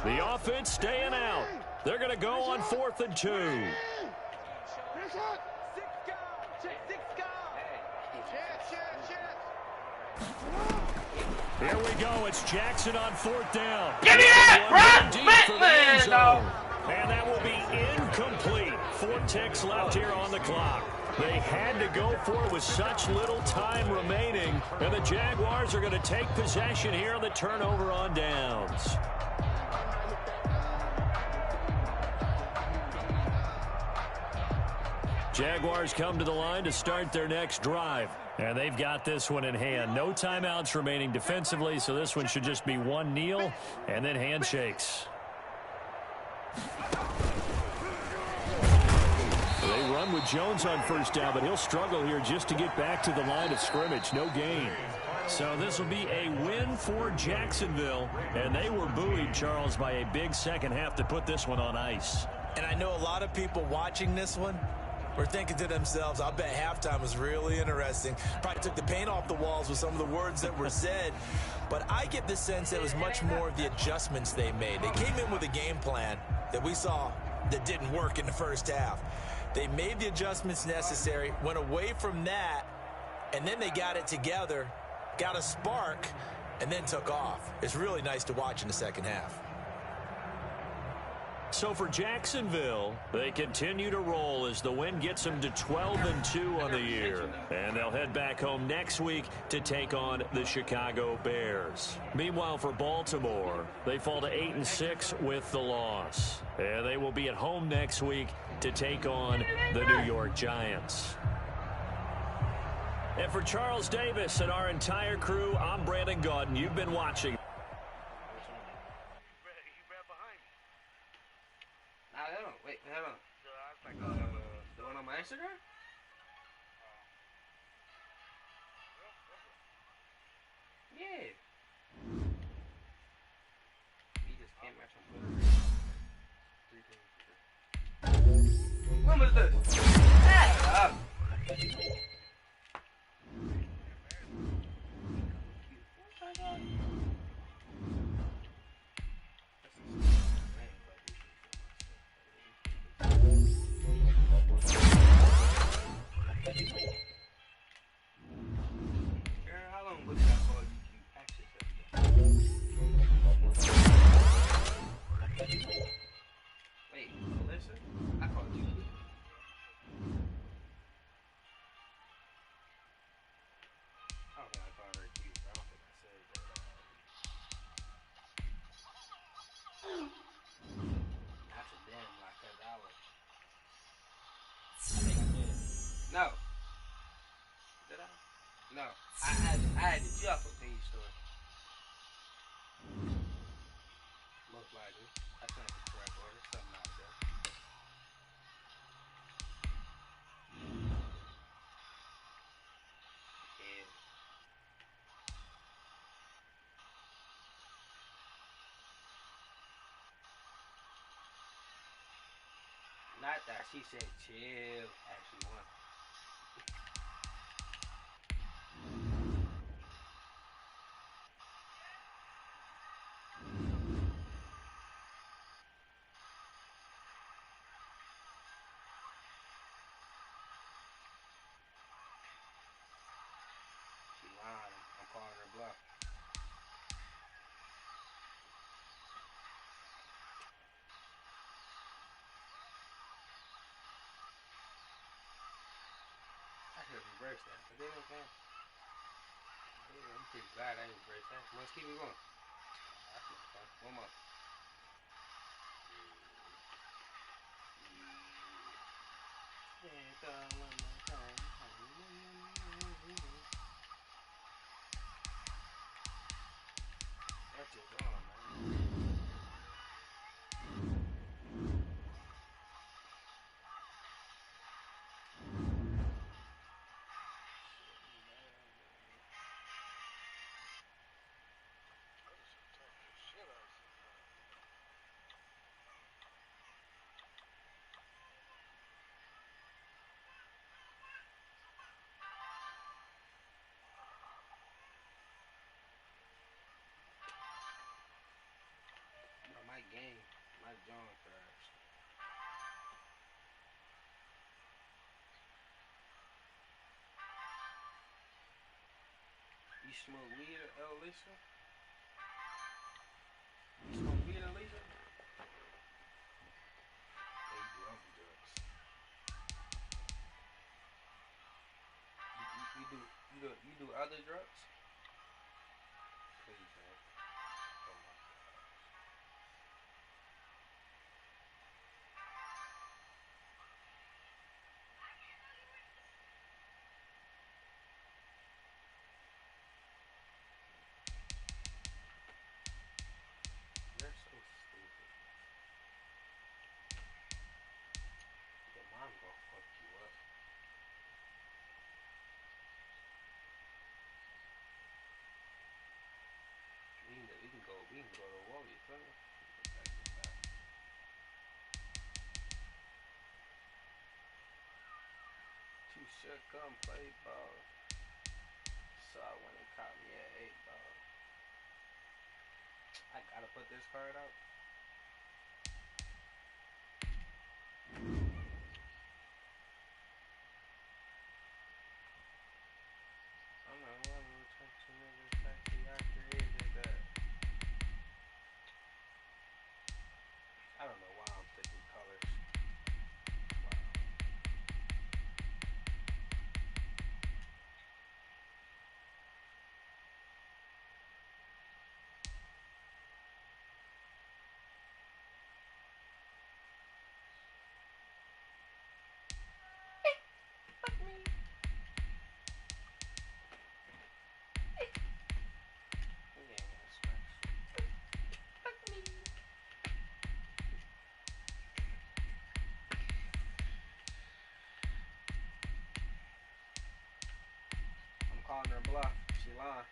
The offense staying out. They're going to go on 4th and 2. Here we go. It's Jackson on 4th down. Give me that, bro! Man, no. And that will be incomplete. 4 ticks left here on the clock. They had to go for it with such little time remaining. And the Jaguars are going to take possession here on the turnover on downs. Jaguars come to the line to start their next drive. And they've got this one in hand. No timeouts remaining defensively, so this one should just be one kneel and then handshakes. They run with Jones on 1st down, but he'll struggle here just to get back to the line of scrimmage. No gain. So this will be a win for Jacksonville. And they were buoyed, Charles, by a big second half to put this one on ice. And I know a lot of people watching this one were thinking to themselves, I bet halftime was really interesting. Probably took the paint off the walls with some of the words that were said. But I get the sense it was much more of the adjustments they made. They came in with a game plan that we saw that didn't work in the first half. They made the adjustments necessary, went away from that, and then they got it together, got a spark, and then took off. It's really nice to watch in the second half. So for Jacksonville, they continue to roll as the win gets them to 12-2 on the year. And they'll head back home next week to take on the Chicago Bears. Meanwhile, for Baltimore, they fall to 8-6 with the loss. And they will be at home next week to take on the New York Giants. And for Charles Davis and our entire crew, I'm Brandon Gaudin. You've been watching. Wait, hold on. The one on my Instagram? Yeah. He just can't match on Twitter. When was this? Ah! How long was that called you access that? Wait, Melissa? I called you. I don't think I called her cute. I don't think I said that. That's a damn lie, because I think I did. No. Did I? No. I had to you off a page store. Most likely. I think it's the correct order. Something like that. Yeah. Not that. She said chill. Actually, one. I'm calling her bluff. I should have reversed that, but they okay. I'm pretty glad I didn't reverse that. Let's keep it going. That's not fun. One more. That's just on, man. You smoke weed, Elisa? You smoke weed, Elisa? Yeah, you do other drugs. You do other drugs? Please, man. Oh my God. You're so stupid. Your mom gonna fuck you up. We can go to war, you feel me? You should come play ball. So I went and caught me an 8 ball. I gotta put this card out. I'm not one who took too many sexy. I created that. I don't know why I'm picking colors. Wow. Fuck me. Yeah, smash. Fuck me. I'm calling her bluff. She lying.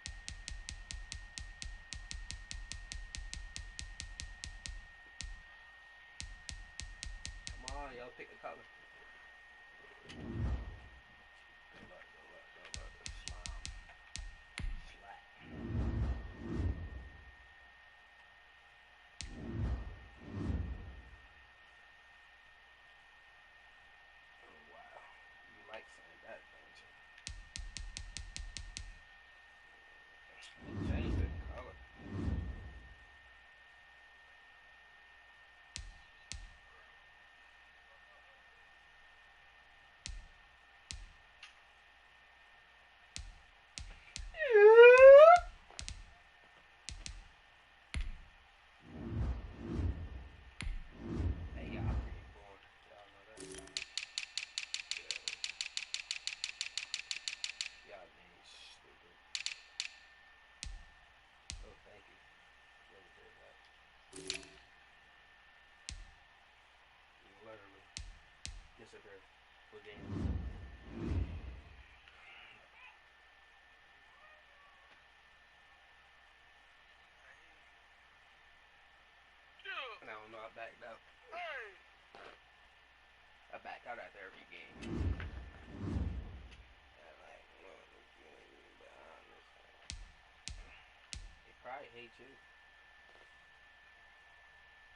Come on, yo, pick a color. Good luck, good luck, good luck. Slime. Slap. Oh, wow. You like saying that, don't you? Change the color. Hey, y'all pretty bored. Y'all know that. Yeah. Y'all being stupid. Oh, thank you. Really did that. You literally disappeared for games. I don't know, I backed out. I back out after every game. They probably hate you.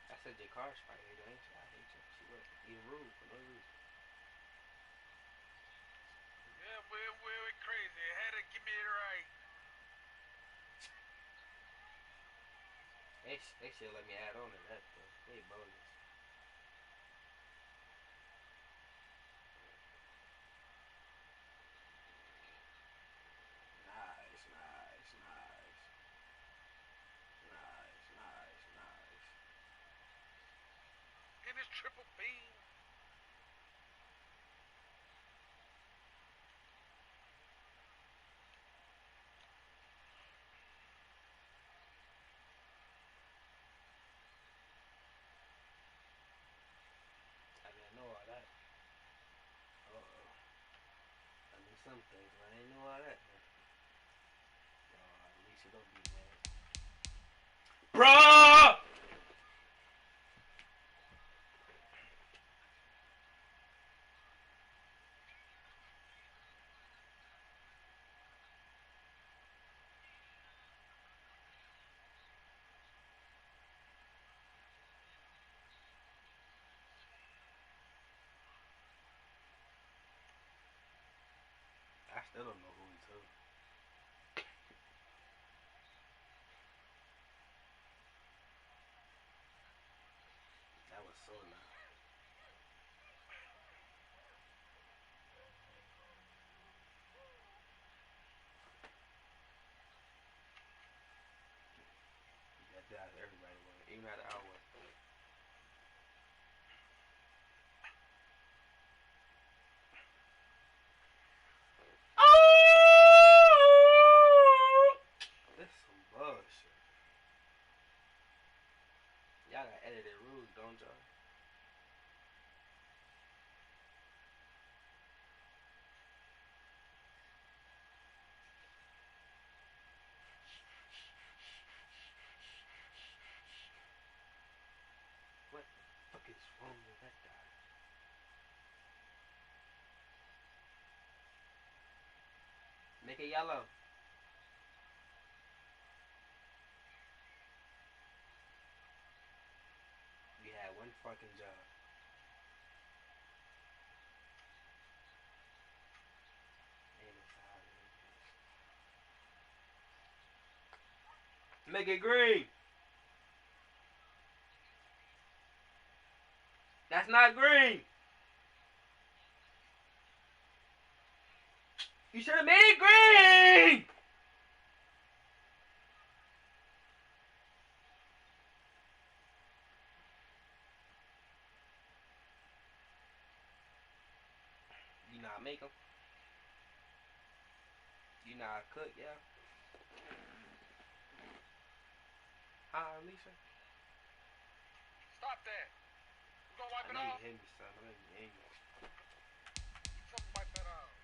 I said your car's probably hate you. I ain't say I hate you. She look, you're rude for no reason. Yeah, we're crazy. I had to give me it right. They should let me add on to that though. They bogus. Nice, nice, nice. Nice, nice, nice. In this triple beam. I didn't know all that. Uh-oh. I knew some things, but I didn't know all that. At least you don't be mad. Bruh! I still don't wrong jar. What the fuck is wrong with that guy? Make it yellow. You had one fucking job. Make it green. That's not green. You should have made it green. You not make them. You not cook, yeah. Huh, Lisa? Stop that. You gonna wipe I it know you off? hit me, son. I'm gonna be angry. Fucking wipe that off.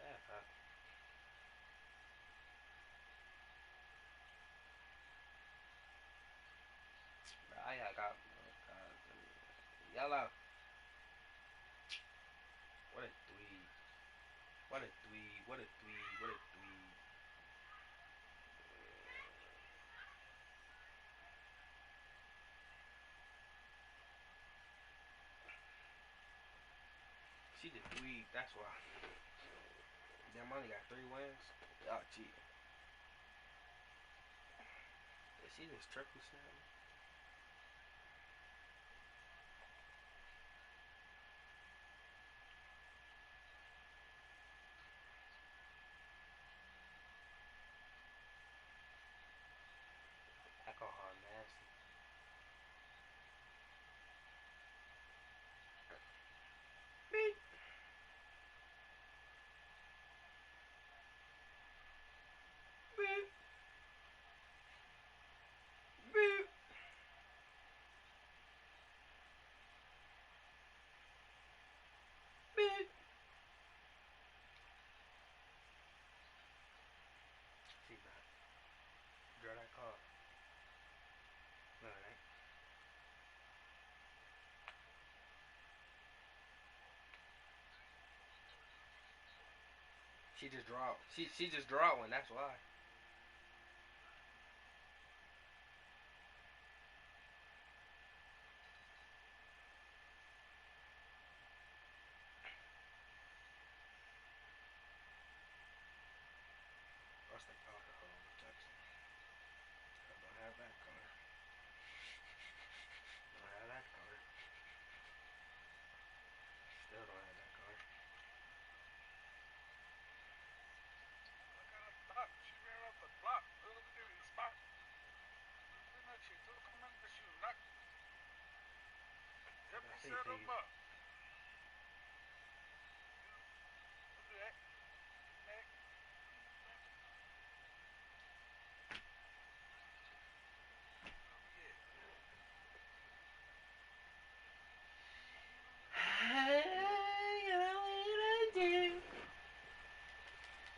Yeah, huh? I got yellow. What a dweeb. What a dweeb. What a dweeb. What a dweeb. She the dweeb. That's why. Damn, I only got 3 wins. Y'all cheating. Did she just triple snap me? I call her nasty. Beep. Beep. Beep. Beep. She not. Girl, that call. No, it ain't. She just draw. She just draw one. That's why. What's the alcohol protection? I don't have that color. Don't have that color. Still don't have that color. I gotta stop. She ran off the block. Look at the spot. Look at that shit. Look at that shit. Help me set him up.